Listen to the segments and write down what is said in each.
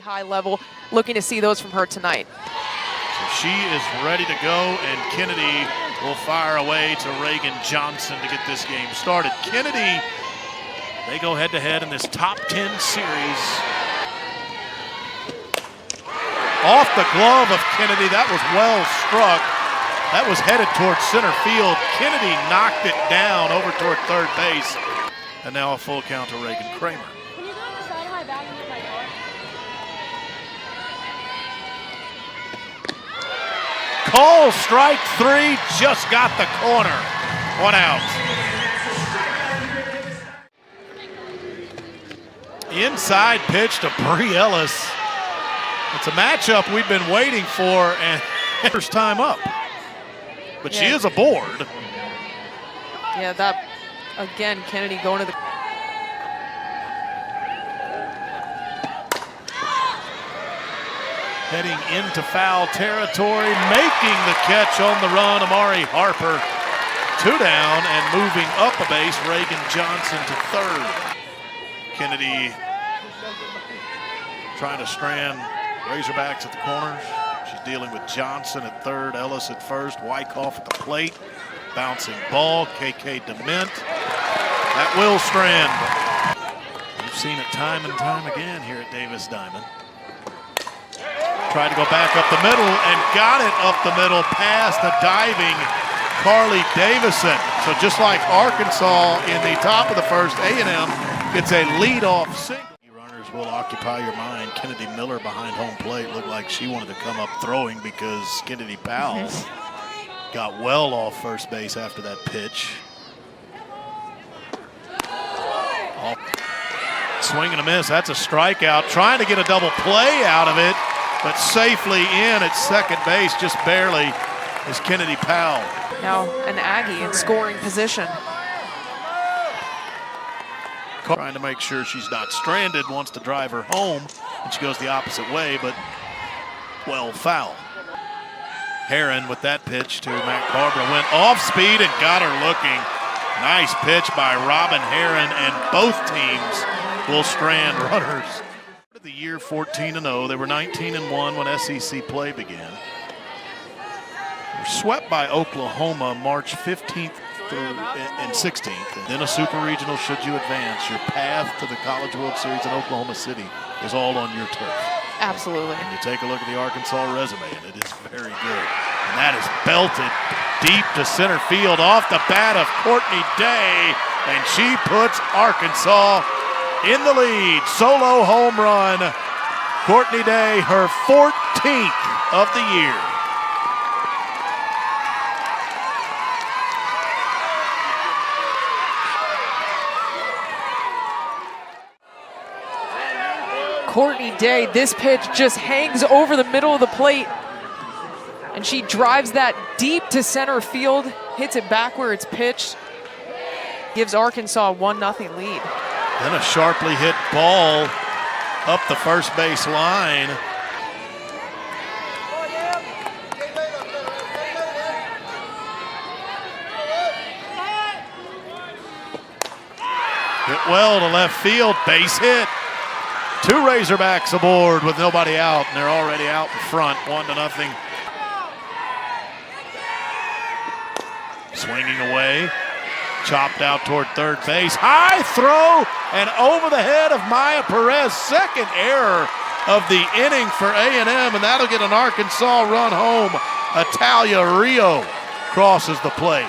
high level. Looking to see those from her tonight. So she is ready to go, and Kennedy will fire away to Reagan Johnson to get this game started. Kennedy, they go head-to-head in this top 10 series. Off the glove of Kennedy, that was well struck. That was headed towards center field. Kennedy knocked it down over toward third base. And now a full count to Reagan Kramer. Can you go on the side high back and get my car? Cole, strike three, just got the corner. 1 out. Inside pitch to Bri Ellis. It's a matchup we've been waiting for, and first time up. But she is aboard. Yeah, that, again, Kennedy going to the... Heading into foul territory, making the catch on the run, Amari Harper. 2 down and moving up a base, Reagan Johnson to third. Kennedy trying to strand Razorbacks at the corners. She's dealing with Johnson at third, Ellis at first, Wyckoff at the plate. Bouncing ball, KK DeMint. That will strand. We've seen it time and time again here at Davis Diamond. Tried to go back up the middle and got it up the middle past the diving Carly Davison. So just like Arkansas in the top of the first, A&M gets a leadoff single. Runners will occupy your mind. Kennedy Miller behind home plate looked like she wanted to come up throwing because Kennedy Powell got well off first base after that pitch. Swing and a miss, that's a strikeout. Trying to get a double play out of it, but safely in at second base, just barely, is Kennedy Powell. Now an Aggie in scoring position. Trying to make sure she's not stranded, wants to drive her home, and she goes the opposite way, but well foul. Heron with that pitch to Mac Barbara, went off speed and got her looking. Nice pitch by Robin Heron, and both teams will strand runners. The year 14-0, they were 19-1 when SEC play began. They were swept by Oklahoma March 15th and 16th. And then a super regional should you advance. Your path to the College World Series in Oklahoma City is all on your turf. Absolutely. And you take a look at the Arkansas resume, and it is very good. And that is belted deep to center field off the bat of Courtney Day, and she puts Arkansas in the lead. Solo home run. Courtney Day, her 14th of the year. Courtney Day, this pitch just hangs over the middle of the plate, and she drives that deep to center field, hits it back where it's pitched, gives Arkansas a 1-0 lead. Then a sharply hit ball up the first base line. Hit well to left field, base hit. 2 Razorbacks aboard with nobody out, and they're already out in front, 1-0. Swinging away, chopped out toward third base. High throw, and over the head of Maya Perez. Second error of the inning for A&M, and that'll get an Arkansas run home. Italia Rio crosses the plate.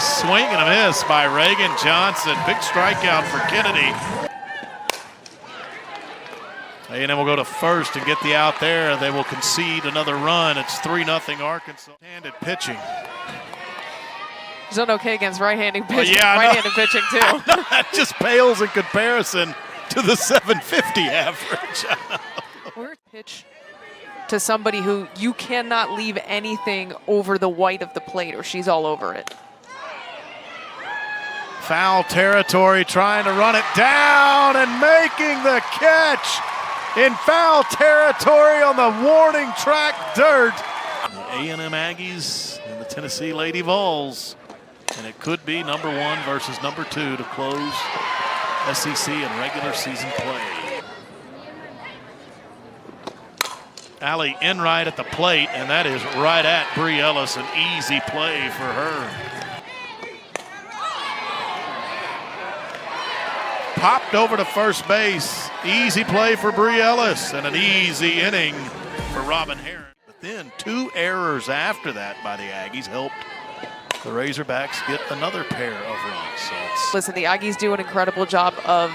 Swing and a miss by Reagan Johnson. Big strikeout for Kennedy. A&M will go to first and get the out there. They will concede another run. It's 3-0 Arkansas. Handed pitching. She's done okay against right-handed pitching. Yeah, right-handed pitching too. That just pales in comparison to the 750 average. We're pitch to somebody who you cannot leave anything over the white of the plate or she's all over it. Foul territory, trying to run it down and making the catch in foul territory on the warning track dirt. The A&M Aggies and the Tennessee Lady Vols. And it could be number 1 versus number 2 to close SEC and regular season play. Allie Enright at the plate, and that is right at Bri Ellis. An easy play for her. Popped over to first base. Easy play for Bri Ellis, and an easy inning for Robin Herron. But then 2 errors after that by the Aggies helped the Razorbacks get another pair of runs. So Listen, the Aggies do an incredible job of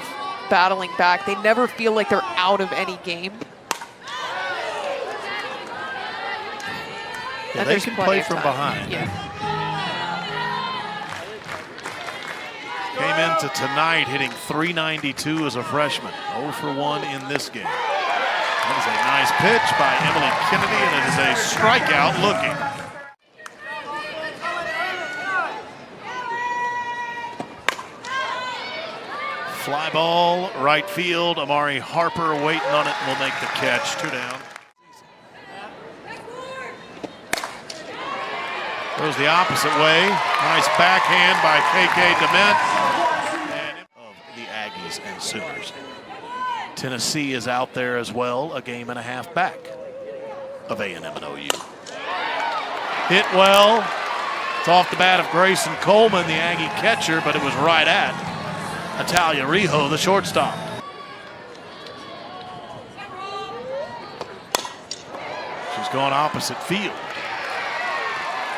battling back. They never feel like they're out of any game. yeah, And they there's can plenty play of from time. behind. Yeah. Came into tonight hitting .392 as a freshman. 0 for 1 in this game. That is a nice pitch by Emily Kennedy, and it is a strikeout looking. Fly ball, right field. Amari Harper waiting on it and will make the catch. 2 down. Goes the opposite way. Nice backhand by KK Dement. And of the Aggies and Sooners. Tennessee is out there as well, a game and a half back of A&M and OU. Hit well. It's off the bat of Grayson Coleman, the Aggie catcher, but it was right at Natalia Rijo, the shortstop. She's going opposite field.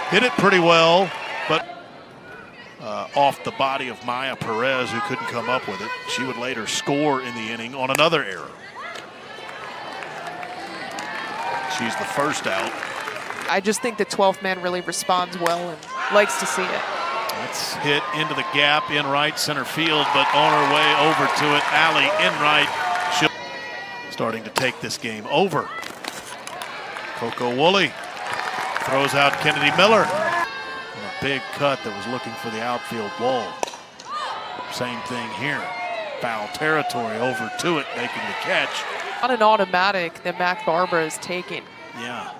Hit it pretty well, but off the body of Maya Perez, who couldn't come up with it. She would later score in the inning on another error. She's the first out. I just think the 12th man really responds well and likes to see it. That's hit into the gap in right center field, but on her way over to it, Allie Enright. She'll starting to take this game over. Coco Woolley throws out Kennedy Miller. And a big cut that was looking for the outfield wall. Same thing here. Foul territory, over to it, making the catch. Not an automatic that Mac Barbara is taking. Yeah.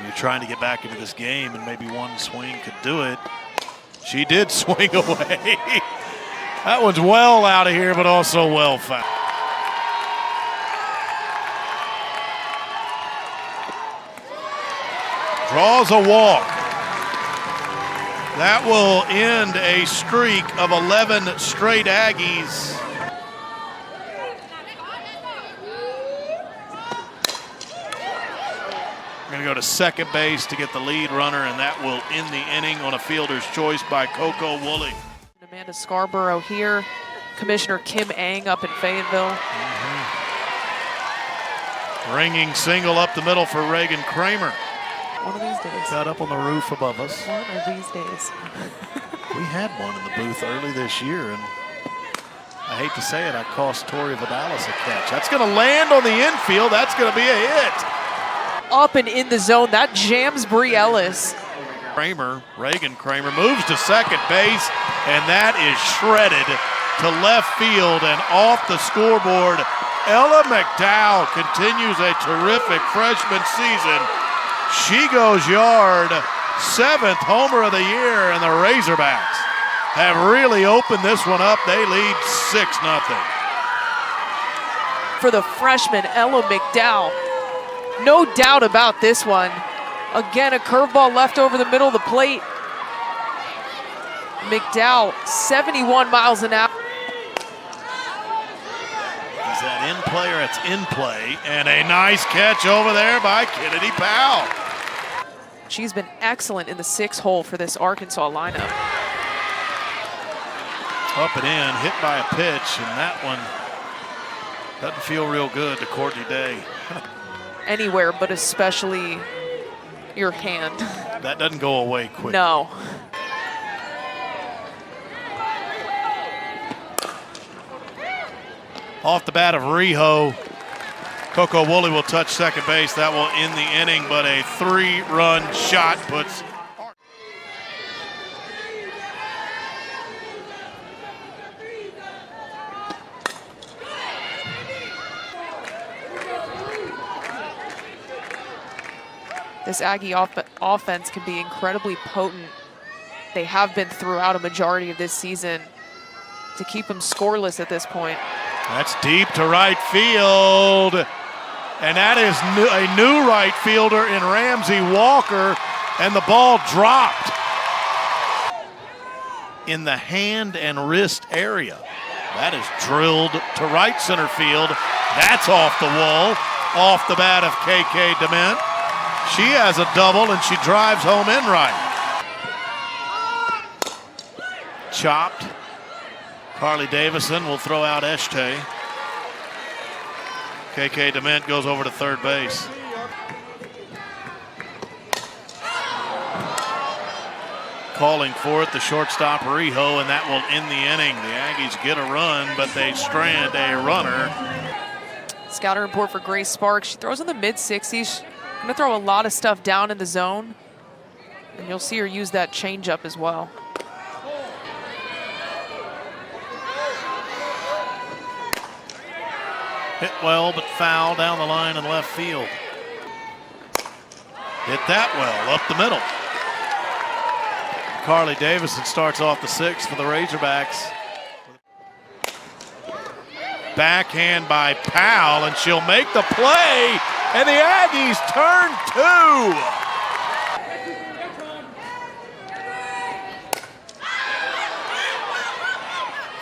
You're trying to get back into this game, and maybe one swing could do it. She did swing away. That one's well out of here, but also well fouled. Draws a walk. That will end a streak of 11 straight Aggies. We're going to go to second base to get the lead runner, and that will end the inning on a fielder's choice by Coco Woolley. Amanda Scarborough here. Commissioner Kim Ang up in Fayetteville. Ringing single up the middle for Reagan Kramer. One of these days. Got up on the roof above us. One of these days. We had one in the booth early this year, and I hate to say it, I cost Tori Vidalis a catch. That's going to land on the infield. That's going to be a hit. Up and in the zone. That jams Bri Ellis. Reagan Kramer moves to second base, and that is shredded to left field and off the scoreboard. Ella McDowell continues a terrific freshman season. She goes yard, 7th homer of the year, and the Razorbacks have really opened this one up. They lead 6-0. For the freshman, Ella McDowell. No doubt about this one. Again, a curveball left over the middle of the plate. McDowell, 71 miles an hour. Is that in play or it's in play? And a nice catch over there by Kennedy Powell. She's been excellent in the 6 hole for this Arkansas lineup. Up and in, hit by a pitch, and that one doesn't feel real good to Courtney Day. Anywhere, but especially your hand. That doesn't go away quick. No. Off the bat of Rijo, Coco Woolley will touch second base. That will end the inning, but a 3-run shot puts. This Aggie offense can be incredibly potent. They have been throughout a majority of this season. to keep them scoreless at this point. That's deep to right field. And that is a new right fielder in Ramsey Walker. And the ball dropped in the hand and wrist area. That is drilled to right center field. That's off the wall, off the bat of KK DeMint. She has a double and she drives home in right. Chopped. Carly Davison will throw out Eshte. KK DeMint goes over to third base. Calling for it, the shortstop Rijo, and that will end the inning. The Aggies get a run, but they strand a runner. Scouting report for Grace Sparks. She throws in the mid-60s. She's going to throw a lot of stuff down in the zone, and you'll see her use that changeup as well. Hit well, but foul down the line in left field. Hit that well, up the middle. Carly Davison starts off the sixth for the Razorbacks. Backhand by Powell, and she'll make the play, and the Aggies turn two.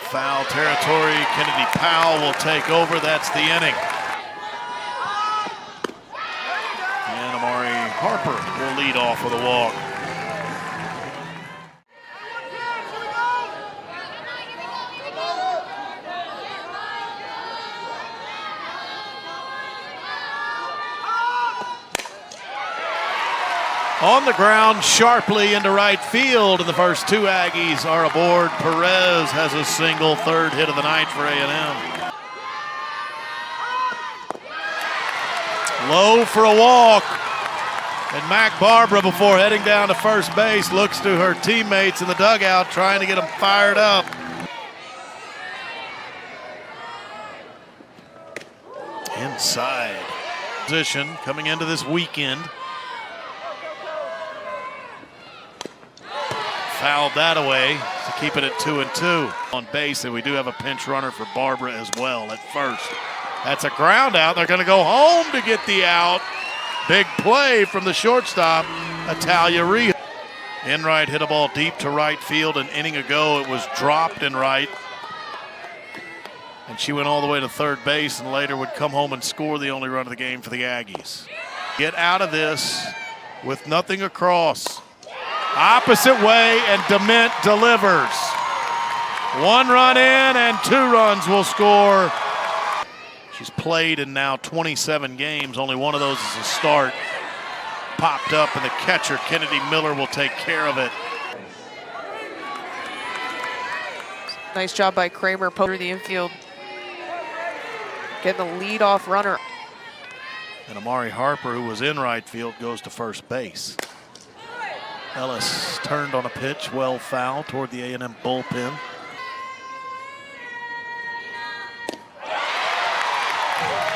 Foul territory, Kennedy Powell will take over, that's the inning. And Amari Harper will lead off with a walk. On the ground sharply into right field, and the first two Aggies are aboard. Perez has a single, third hit of the night for A&M. Low for a walk, and Mac Barbara, before heading down to first base, looks to her teammates in the dugout trying to get them fired up. Inside position coming into this weekend. Fouled that away to keep it at 2-2 on base, and we do have a pinch runner for Barbara as well at first. That's a ground out. They're going to go home to get the out. Big play from the shortstop, Italia Rijo. In right, hit a ball deep to right field. An inning ago, it was dropped in right, and she went all the way to third base, and later would come home and score the only run of the game for the Aggies. Get out of this with nothing across. Opposite way, and DeMint delivers. One run in, and 2 runs will score. She's played in now 27 games. Only one of those is a start. Popped up, and the catcher, Kennedy Miller, will take care of it. Nice job by Kramer through the infield. Getting the lead-off runner. And Amari Harper, who was in right field, goes to first base. Ellis turned on a pitch, well fouled toward the A&M bullpen.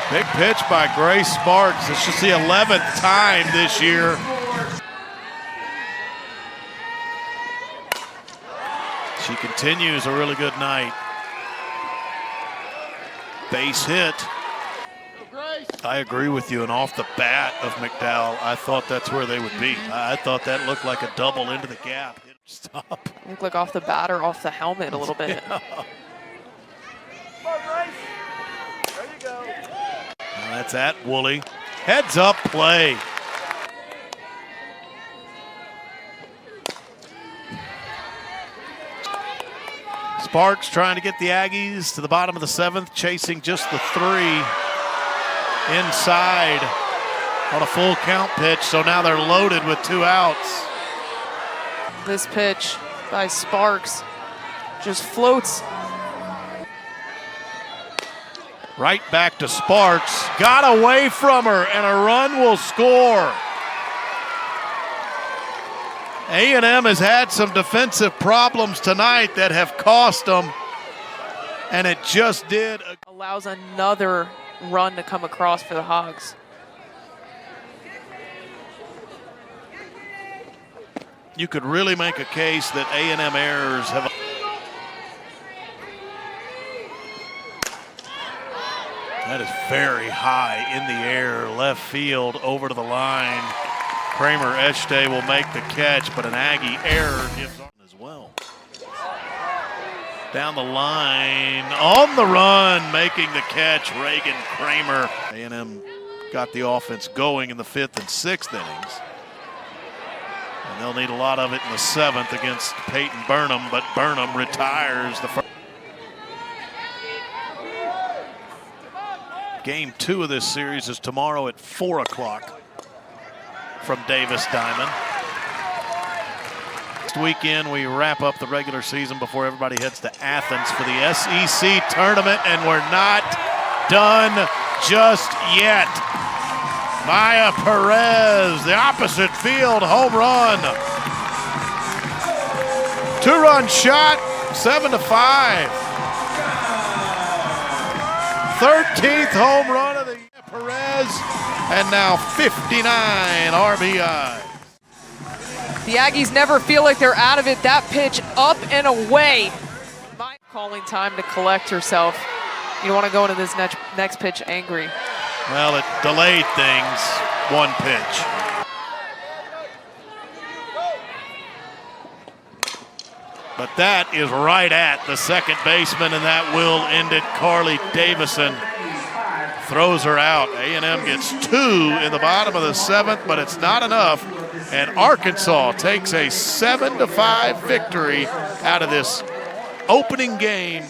Big pitch by Grace Sparks. This is the 11th time this year. She continues a really good night. Base hit. I agree with you, and off the bat of McDowell, I thought that's where they would be. I thought that looked like a double into the gap. Stop. Looked like off the bat or off the helmet a little bit. Yeah. There you go. That's at Woolley. Heads up play. Sparks trying to get the Aggies to the bottom of the 7th, chasing just the 3. Inside on a full count pitch, so now they're loaded with 2 outs. This pitch by Sparks just floats. Right back to Sparks, got away from her, and a run will score. A&M has had some defensive problems tonight that have cost them, and it just did. Allows another run to come across for the Hogs. You could really make a case that A&M errors have. That is very high in the air, left field, over to the line. Kramer Eshte will make the catch, but an Aggie error gives on as well. Down the line, on the run, making the catch, Reagan Kramer. A&M got the offense going in the 5th and 6th innings. And they'll need a lot of it in the 7th against Peyton Burnham, but Burnham retires the first. Game 2 of this series is tomorrow at 4 o'clock from Davis Diamond. Next weekend, we wrap up the regular season before everybody heads to Athens for the SEC tournament, and we're not done just yet. Maya Perez, the opposite field home run. 2-run shot, 7-5. 13th home run of the year, Perez, and now 59 RBI. The Aggies never feel like they're out of it. That pitch up and away. Calling time to collect herself. You don't want to go into this next pitch angry. Well, it delayed things, one pitch. But that is right at the second baseman, and that will end it. Carly Davison throws her out. A&M gets 2 in the bottom of the 7th, but it's not enough. And Arkansas takes a 7-5 victory out of this opening game